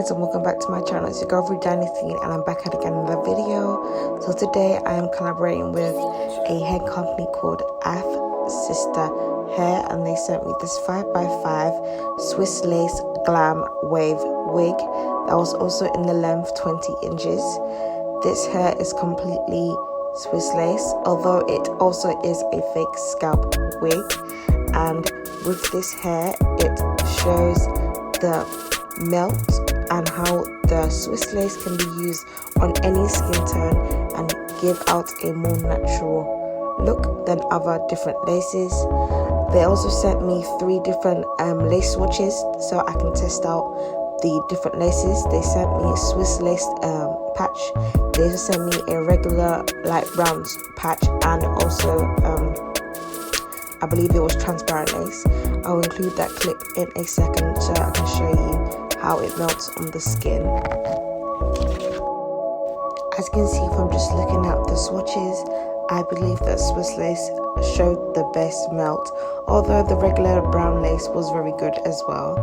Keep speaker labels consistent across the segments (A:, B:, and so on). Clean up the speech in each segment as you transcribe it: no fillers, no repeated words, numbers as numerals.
A: guys, and welcome back to my channel. It's your girl Rudynasty, and I'm back at again in another video. So today I am collaborating with a hair company called AFSISTER hair, and they sent me this 5x5 Swiss lace glam wave wig that was also in the length 20 inches. This hair is completely Swiss lace, although it also is a fake scalp wig. And with this hair, it shows the melt and how the Swiss lace can be used on any skin tone and give out a more natural look than other different laces. They also sent me 3 different lace swatches so I can test out the different laces. They sent me a Swiss lace patch. They also sent me a regular light brown patch, and also I believe it was transparent lace. I'll include that clip in a second so I can show you how it melts on the skin. As you can see from just looking at the swatches, I believe that Swiss lace showed the best melt, although the regular brown lace was very good as well.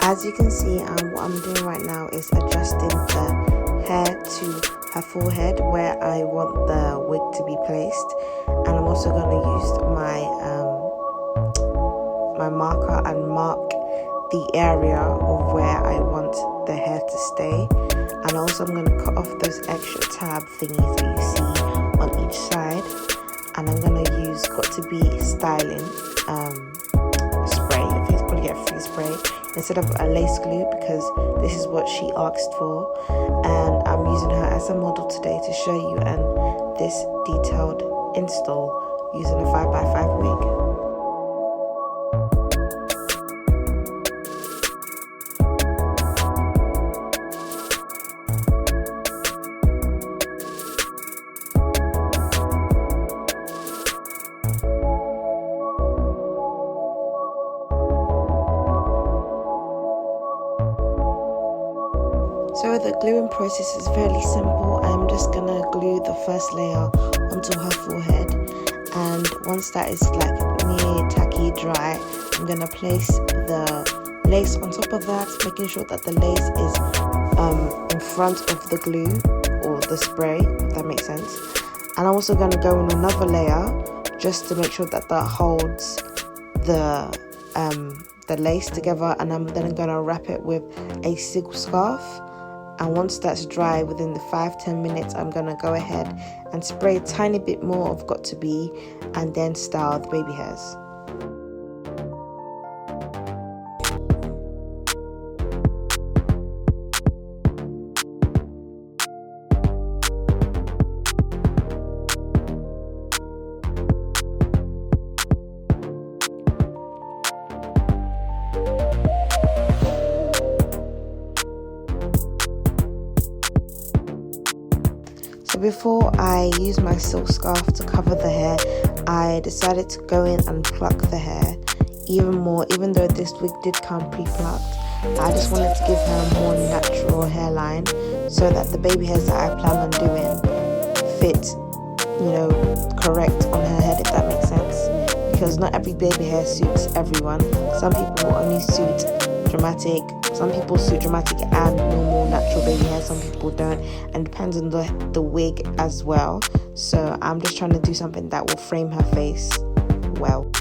A: As you can see, what I'm doing right now is adjusting the hair to her forehead where I want the wig to be placed, and I'm also going to use my marker and mark the area of where I want the hair to stay. And also I'm going to cut off those extra tab thingies that you see on each side, and I'm going to use Got2b styling spray. I think it's called free spray instead of a lace glue, because this is what she asked for, and I'm using her as a model today to show you this detailed install using a 5x5 wig. So the gluing process is fairly simple. I'm just gonna glue the first layer onto her forehead, and once that is like near tacky dry, I'm gonna place the lace on top of that, making sure that the lace is in front of the glue or the spray, if that makes sense. And I'm also gonna go in another layer just to make sure that that holds the lace together, and I'm then gonna wrap it with a silk scarf. And once that's dry, within the 5-10 minutes, I'm gonna go ahead and spray a tiny bit more of Got2b and then style the baby hairs. So before I use my silk scarf to cover the hair, I decided to go in and pluck the hair even more. Even though this wig did come pre-plucked, I just wanted to give her a more natural hairline so that the baby hairs that I plan on doing fit, correct on her head, if that makes sense. Because not every baby hair suits everyone. Some people only suit dramatic, some people suit dramatic and normal natural baby hair, some people don't, and depends on the wig as well. So I'm just trying to do something that will frame her face well.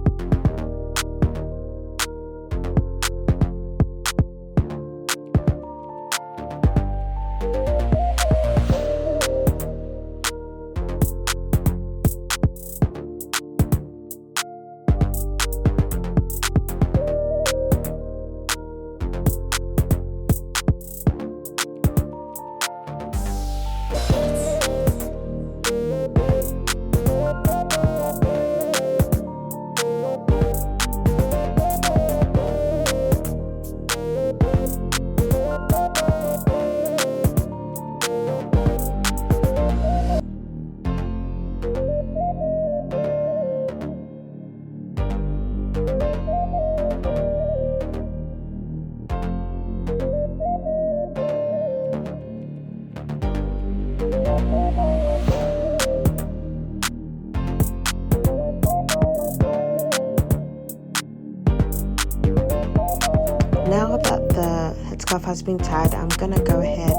A: Now that the headscarf has been tied, I'm gonna go ahead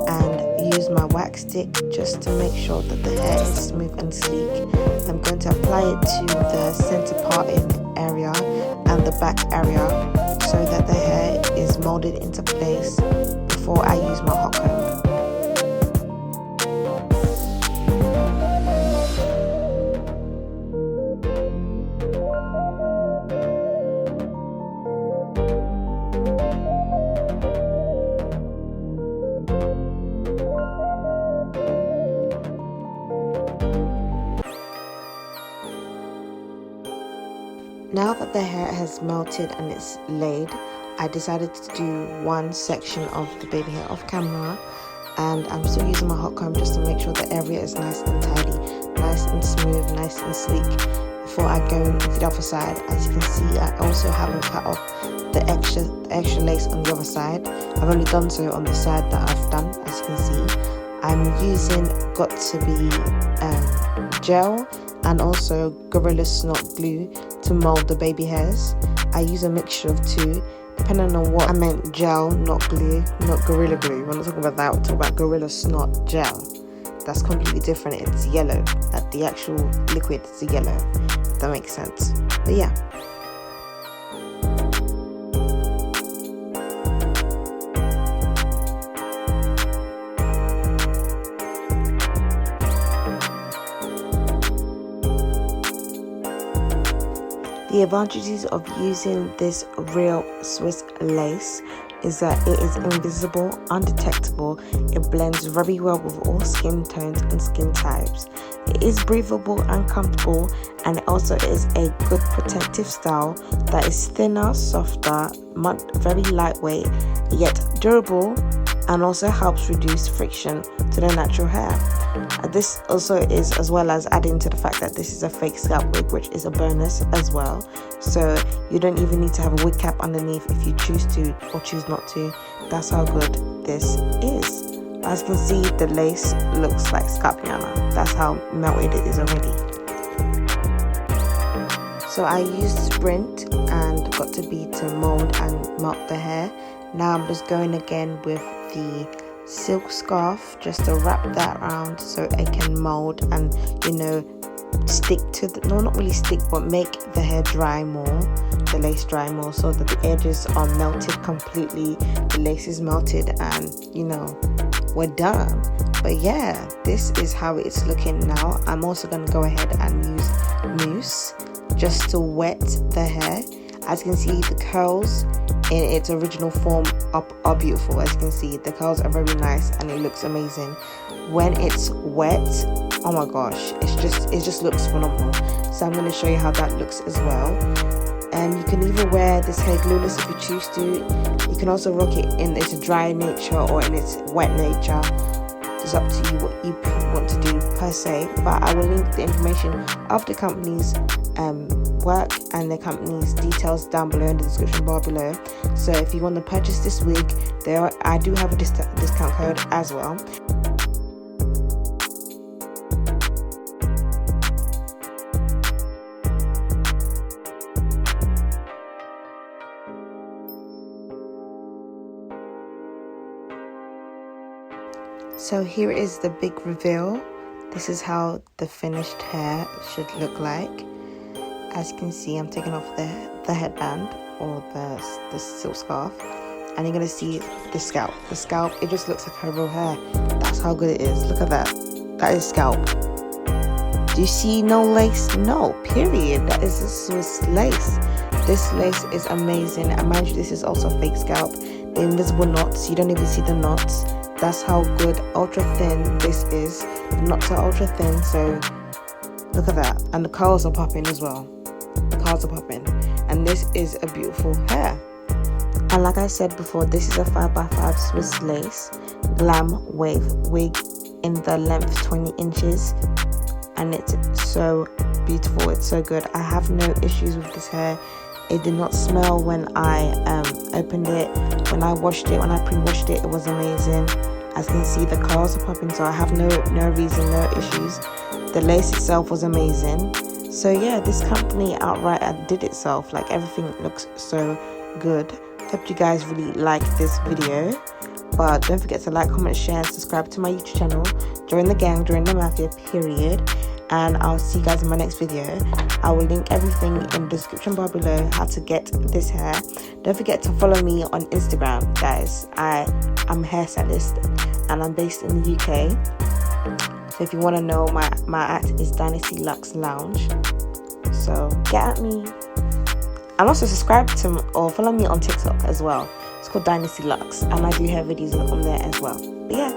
A: and use my wax stick just to make sure that the hair is smooth and sleek. I'm going to apply it to the center parting area and the back area so that the hair is molded into place before I use my hot comb. Now that the hair has melted and it's laid, I decided to do one section of the baby hair off camera, and I'm still using my hot comb just to make sure the area is nice and tidy, nice and smooth, nice and sleek before I go into the other side. As you can see, I also haven't cut off the extra lace on the other side. I've only done so on the side that I've done. As you can see, I'm using Got2B gel and also Gorilla Snot glue to mold the baby hairs. I use a mixture of two, depending on what I meant gel, not glue, not Gorilla Glue. We're not talking about that, we're talking about Gorilla Snot gel. That's completely different, it's yellow. At the actual liquid, it's yellow. If that makes sense. But yeah. The advantages of using this real Swiss lace is that it is invisible, undetectable, it blends very well with all skin tones and skin types. It is breathable and comfortable, and it also is a good protective style that is thinner, softer, very lightweight, yet durable, and also helps reduce friction to the natural hair. This also is, as well as adding to the fact that this is a fake scalp wig, which is a bonus as well. So you don't even need to have a wig cap underneath if you choose to or choose not to. That's how good this is. As you can see, the lace looks like Scapiana. That's how melted it is already. So I used Sprint and Got2B to mold and melt the hair. Now I'm just going again with the silk scarf just to wrap that around so it can mold and, you know, stick to the, no, not really stick, but make the hair dry more, the lace dry more, so that the edges are melted completely, the lace is melted, and you know, we're done. But yeah, this is how it's looking now. I'm also going to go ahead and use mousse just to wet the hair. As you can see, the curls in its original form are beautiful. As you can see, the curls are very nice and it looks amazing. When it's wet, oh my gosh, it just looks phenomenal. So I'm going to show you how that looks as well. And you can either wear this hair glueless if you choose to. You can also rock it in its dry nature or in its wet nature. It's up to you what you want to do per se, but I will link the information of the company's work and the company's details down below in the description bar below. So if you want to purchase this wig, I do have a discount code as well. So here is the big reveal. This is how the finished hair should look like. As you can see, I'm taking off the headband or the silk scarf, and you're gonna see the scalp. The scalp, it just looks like her real hair. That's how good it is. Look at that. That is scalp. Do you see no lace? No, period. That is a Swiss lace. This lace is amazing. And mind you, this is also fake scalp. The invisible knots, you don't even see the knots. That's how good, ultra thin this is. The knots are ultra thin, so look at that. And the curls are popping as well. The curls are popping. And this is a beautiful hair. And like I said before, this is a 5x5 Swiss lace glam wave wig in the length 20 inches. And it's so beautiful, it's so good. I have no issues with this hair. It did not smell when I opened it. When I washed it, when I pre-washed it, it was amazing. As you can see, the curls are popping, so I have no reason, no issues. The lace itself was amazing. So yeah, this company outright outdid itself. Like, everything looks so good. Hope you guys really like this video. But don't forget to like, comment, share, and subscribe to my YouTube channel. Join the gang, join the mafia, period. And I'll see you guys in my next video. I will link everything in the description bar below, how to get this hair. Don't forget to follow me on Instagram, guys. I'm a hairstylist and I'm based in the UK. So if you want to know, my at is Dynasty Luxe Lounge. So get at me. And also subscribe to or follow me on TikTok as well. It's called Dynasty Luxe, and I do have videos on there as well. But yeah.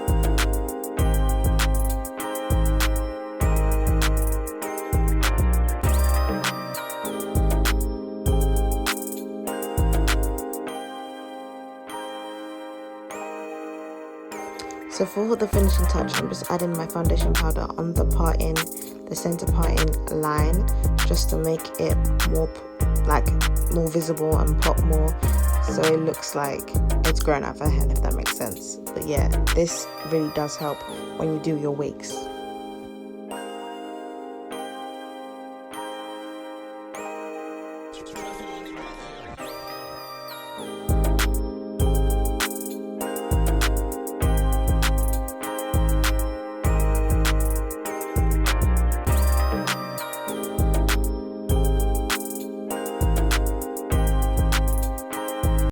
A: So for the finishing touch, I'm just adding my foundation powder on the center parting line, just to make it more visible and pop more, so it looks like it's grown out of her head, if that makes sense. But yeah, this really does help when you do your wigs.